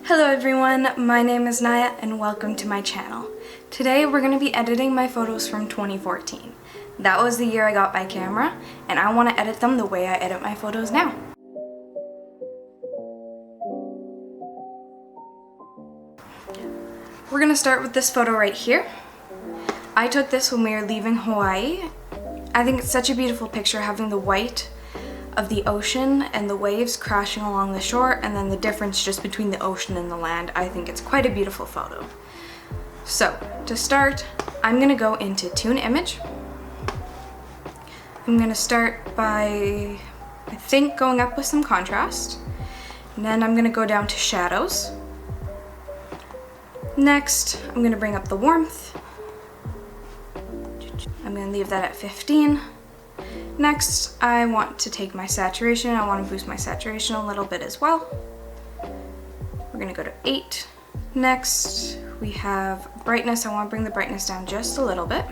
Hello everyone, my name is Nyah and welcome to my channel. Today we're going to be editing my photos from 2014. That was the year I got my camera and I want to edit them the way I edit my photos now. We're going to start with this photo right here. I took this when we were leaving Hawaii. I think it's such a beautiful picture having the white of the ocean and the waves crashing along the shore and then the difference just between the ocean and the land. I think it's quite a beautiful photo. So to start, I'm gonna go into Tune Image. I'm gonna start by, I think, going up with some contrast. And then I'm gonna go down to shadows. Next, I'm gonna bring up the warmth. I'm gonna leave that at 15. Next, I want to take my saturation. I want to boost my saturation a little bit as well. We're going to go to 8. Next, we have brightness. I want to bring the brightness down just a little bit.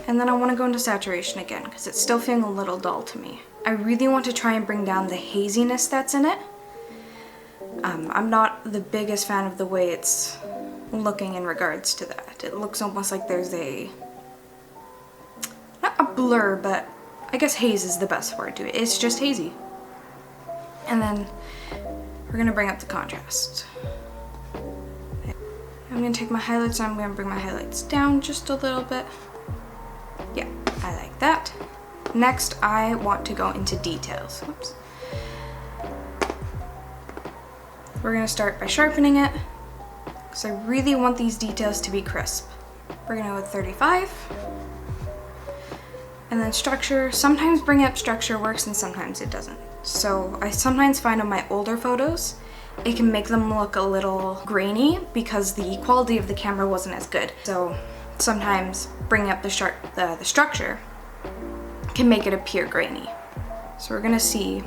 And then I want to go into saturation again because it's still feeling a little dull to me. I really want to try and bring down the haziness that's in it. I'm not the biggest fan of the way it's looking in regards to that. It looks almost like there's not a blur, but I guess haze is the best word to it. It's just hazy. And then we're gonna bring up the contrast. I'm gonna take my highlights and I'm gonna bring my highlights down just a little bit. Yeah, I like that. Next, I want to go into details. Oops. We're gonna start by sharpening it because I really want these details to be crisp. We're gonna go with 35. And then structure, sometimes bringing up structure works and sometimes it doesn't. So I sometimes find on my older photos, it can make them look a little grainy because the quality of the camera wasn't as good. So sometimes bringing up the structure can make it appear grainy. So we're gonna see,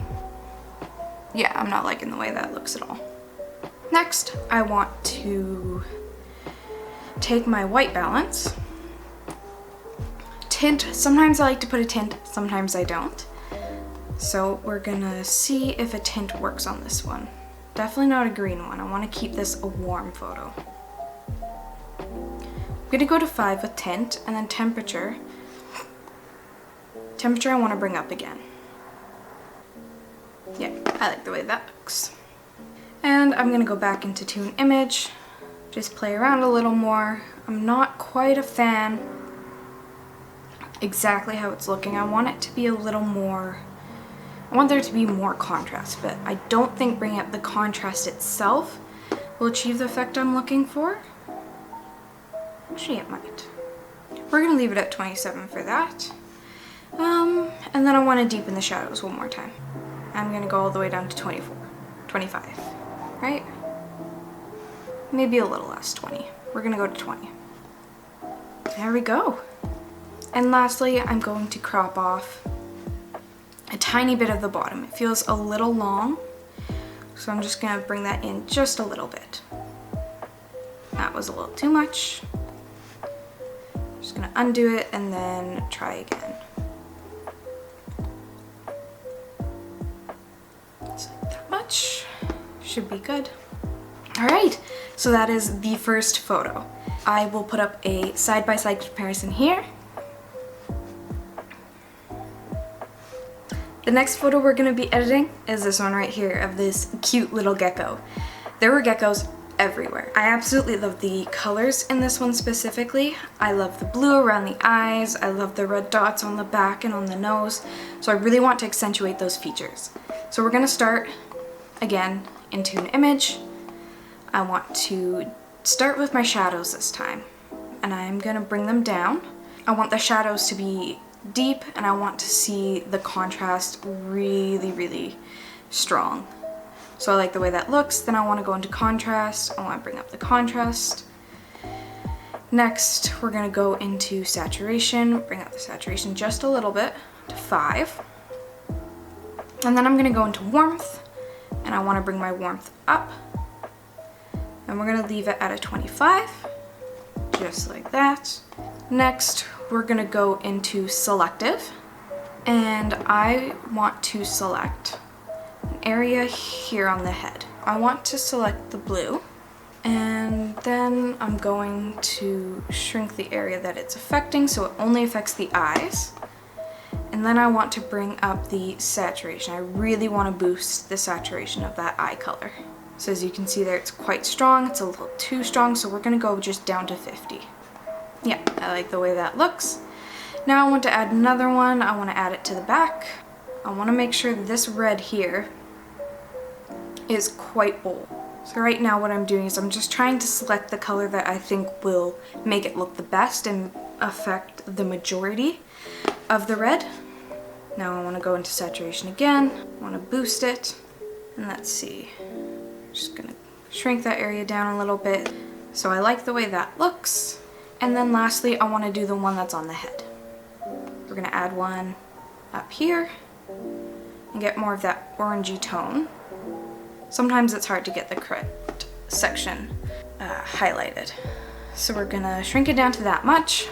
yeah, I'm not liking the way that looks at all. Next, I want to take my white balance. Tint, sometimes I like to put a tint, sometimes I don't. So we're gonna see if a tint works on this one. Definitely not a green one. I want to keep this a warm photo. I'm gonna go to 5 with tint and then temperature. Temperature I want to bring up again. Yeah, I like the way that looks. And I'm gonna go back into Tune Image, just play around a little more. I'm not quite a fan exactly how it's looking. I want it to be a little more, I want there to be more contrast, but I don't think bringing up the contrast itself will achieve the effect I'm looking for. Actually, it might. We're gonna leave it at 27 for that. And then I want to deepen the shadows one more time. I'm gonna go all the way down to 24, 25, right? Maybe a little less, 20. We're gonna go to 20. There we go. And lastly, I'm going to crop off a tiny bit of the bottom. It feels a little long, so I'm just gonna bring that in just a little bit. That was a little too much. Just gonna undo it and then try again. Just like that much. Should be good. All right, so that is the first photo. I will put up a side-by-side comparison here. The next photo we're going to be editing is this one right here of this cute little gecko. There were geckos everywhere. I absolutely love the colors in this one specifically. I love the blue around the eyes. I love the red dots on the back and on the nose. So I really want to accentuate those features. So we're going to start again into an image. I want to start with my shadows this time. And I'm going to bring them down. I want the shadows to be deep and I want to see the contrast really, really strong. So I like the way that looks. Then I want to go into contrast. I want to bring up the contrast. Next, we're going to go into saturation. Bring up the saturation just a little bit to 5. And then I'm going to go into warmth and I want to bring my warmth up. And we're going to leave it at a 25, just like that. Next, we're gonna go into selective, and I want to select area here on the head. I want to select the blue, and then I'm going to shrink the area that it's affecting so it only affects the eyes. And then I want to bring up the saturation. I really want to boost the saturation of that eye color. So as you can see there, it's quite strong. It's a little too strong, so we're gonna go just down to 50. Yeah, I like the way that looks. Now I want to add another one. I want to add it to the back. I want to make sure this red here is quite bold. So right now what I'm doing is I'm just trying to select the color that I think will make it look the best and affect the majority of the red. Now I want to go into saturation again. I want to boost it. And let's see. Just gonna shrink that area down a little bit. So I like the way that looks. And then lastly, I want to do the one that's on the head. We're gonna add one up here and get more of that orangey tone. Sometimes it's hard to get the correct section highlighted. So we're gonna shrink it down to that much.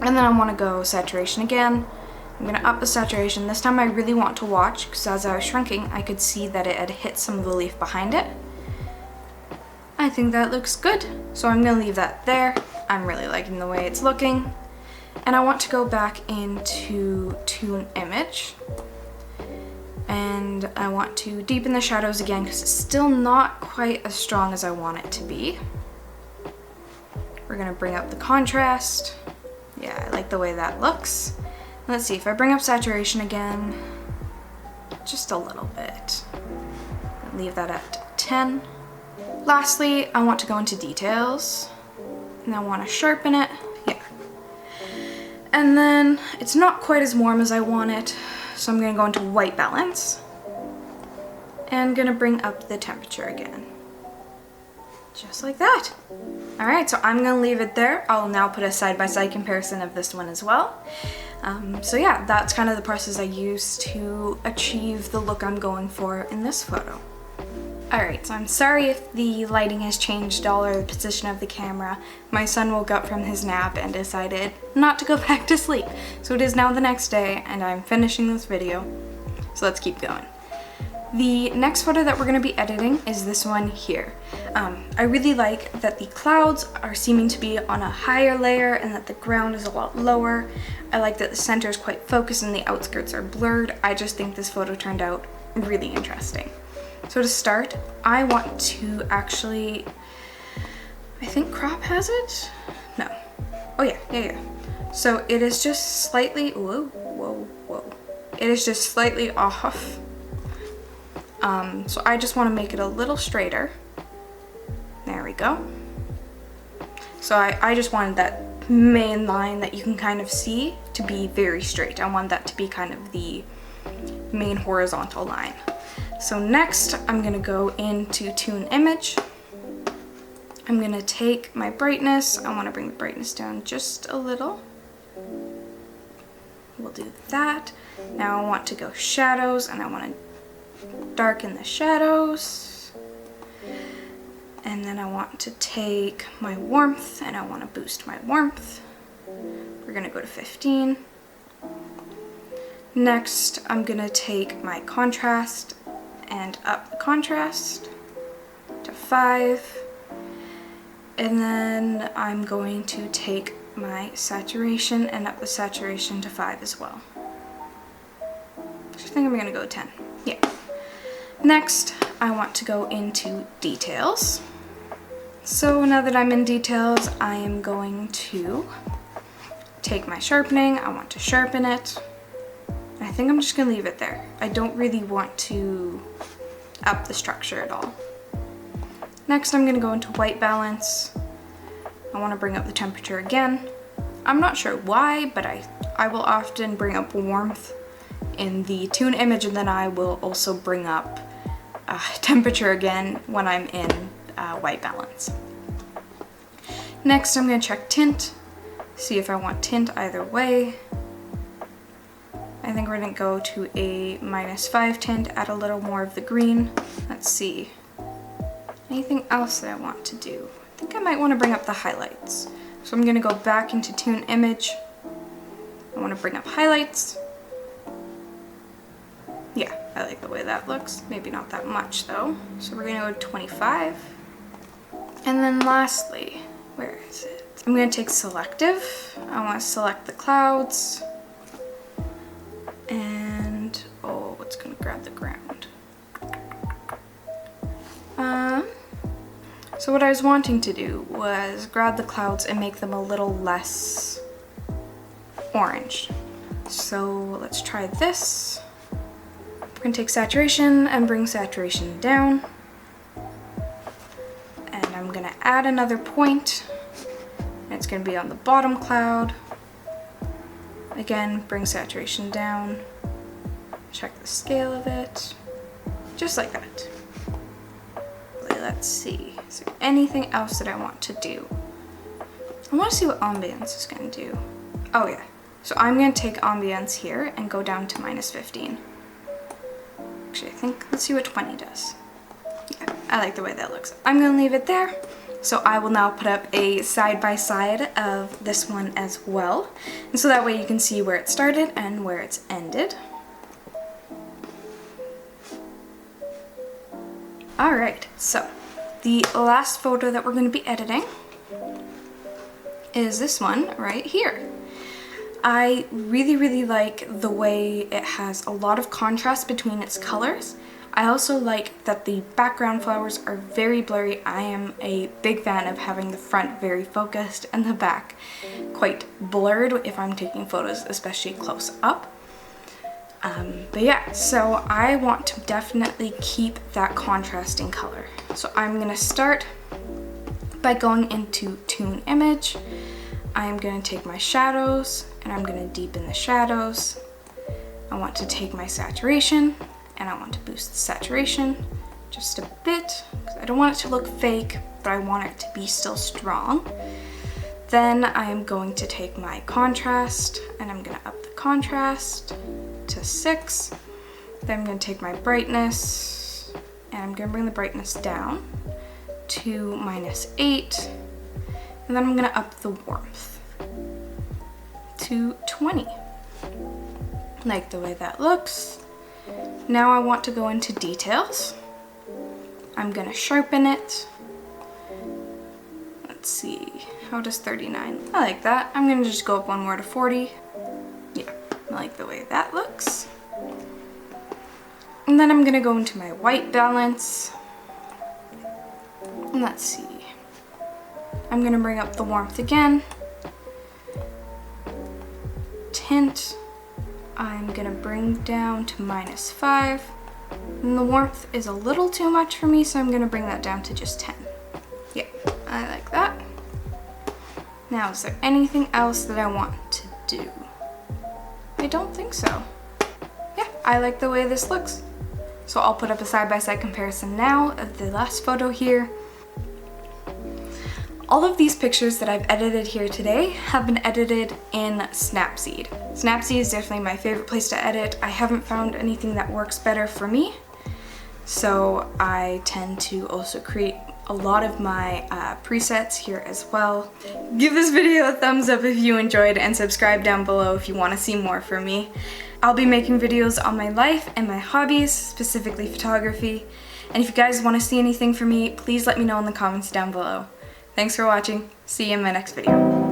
And then I want to go saturation again. I'm gonna up the saturation. This time I really want to watch because as I was shrinking, I could see that it had hit some of the leaf behind it. I think that looks good. So I'm gonna leave that there. I'm really liking the way it's looking. And I want to go back into Tune Image. And I want to deepen the shadows again because it's still not quite as strong as I want it to be. We're gonna bring up the contrast. Yeah, I like the way that looks. Let's see, if I bring up saturation again, just a little bit. Leave that at 10. Lastly, I want to go into details. And I want to sharpen it. Yeah. And then it's not quite as warm as I want it, so I'm gonna go into white balance. And gonna bring up the temperature again. Just like that. All right, so I'm gonna leave it there. I'll now put a side-by-side comparison of this one as well. So yeah, that's kind of the process I use to achieve the look I'm going for in this photo. All right, so I'm sorry if the lighting has changed all or the position of the camera. My son woke up from his nap and decided not to go back to sleep. So it is now the next day and I'm finishing this video. So let's keep going. The next photo that we're going to be editing is this one here. I really like that the clouds are seeming to be on a higher layer and that the ground is a lot lower. I like that the center is quite focused and the outskirts are blurred. I just think this photo turned out really interesting. So to start, I want to actually, I think crop has it? No. Oh yeah. So it is just slightly, whoa. It is just slightly off. So I just want to make it a little straighter. There we go. So I just wanted that main line that you can kind of see to be very straight. I want that to be kind of the main horizontal line. So next I'm gonna go into Tune Image. I'm gonna take my brightness. I want to bring the brightness down just a little. We'll do that. Now I want to go shadows and I want to darken the shadows. And then I want to take my warmth and I want to boost my warmth. We're gonna go to 15. Next, I'm gonna take my contrast and up the contrast to 5. And then I'm going to take my saturation and up the saturation to 5 as well. I think I'm gonna go 10. Yeah. Next, I want to go into details. So now that I'm in details, I am going to take my sharpening. I want to sharpen it. I think I'm just gonna leave it there. I don't really want to up the structure at all. Next, I'm gonna go into white balance. I want to bring up the temperature again. I'm not sure why, but I will often bring up warmth in the Tune Image, and then I will also bring up temperature again when I'm in white balance. Next, I'm going to check tint, see if I want tint either way. I think we're going to go to a -5 tint, add a little more of the green. Let's see. Anything else that I want to do? I think I might want to bring up the highlights. So I'm going to go back into Tune Image. I want to bring up highlights. Yeah, I like the way that looks. Maybe not that much though. So we're gonna go to 25. And then lastly, where is it? I'm gonna take selective. I wanna select the clouds. And, oh, it's gonna grab the ground. So what I was wanting to do was grab the clouds and make them a little less orange. So let's try this. We're gonna take saturation and bring saturation down. And I'm gonna add another point. And it's gonna be on the bottom cloud. Again, bring saturation down. Check the scale of it. Just like that. Let's see. Is there anything else that I want to do? I want to see what ambience is going to do. Oh yeah. So I'm going to take ambience here and go down to -15. Actually, I think, let's see what 20 does. Yeah, I like the way that looks. I'm going to leave it there. So I will now put up a side-by-side of this one as well. And so that way you can see where it started and where it's ended. Alright, so the last photo that we're going to be editing is this one right here. I really like the way it has a lot of contrast between its colors. I also like that the background flowers are very blurry. I am a big fan of having the front very focused and the back quite blurred if I'm taking photos, especially close up. But yeah, so I want to definitely keep that contrasting color. So I'm gonna start by going into Tune Image. I'm gonna take my shadows and I'm gonna deepen the shadows. I want to take my saturation and I want to boost the saturation just a bit because I don't want it to look fake, but I want it to be still strong. Then I am going to take my contrast and I'm gonna up the contrast to 6. Then I'm going to take my brightness and I'm going to bring the brightness down to -8. And then I'm going to up the warmth to 20. Like the way that looks. Now I want to go into details. I'm going to sharpen it. Let's see, how does 39? I like that. I'm going to just go up one more to 40. Yeah. I like the way that looks. And then I'm gonna go into my white balance. And let's see. I'm gonna bring up the warmth again. Tint, I'm gonna bring down to -5. And the warmth is a little too much for me, so I'm gonna bring that down to just 10. Yeah, I like that. Now, is there anything else that I want to do? I don't think so. Yeah, I like the way this looks. So I'll put up a side-by-side comparison now of the last photo here. All of these pictures that I've edited here today have been edited in Snapseed. Snapseed is definitely my favorite place to edit. I haven't found anything that works better for me. So I tend to also create a lot of my presets here as well. Give this video a thumbs up if you enjoyed and subscribe down below if you want to see more from me. I'll be making videos on my life and my hobbies, specifically photography. And if you guys want to see anything from me, please let me know in the comments down below. Thanks for watching. See you in my next video.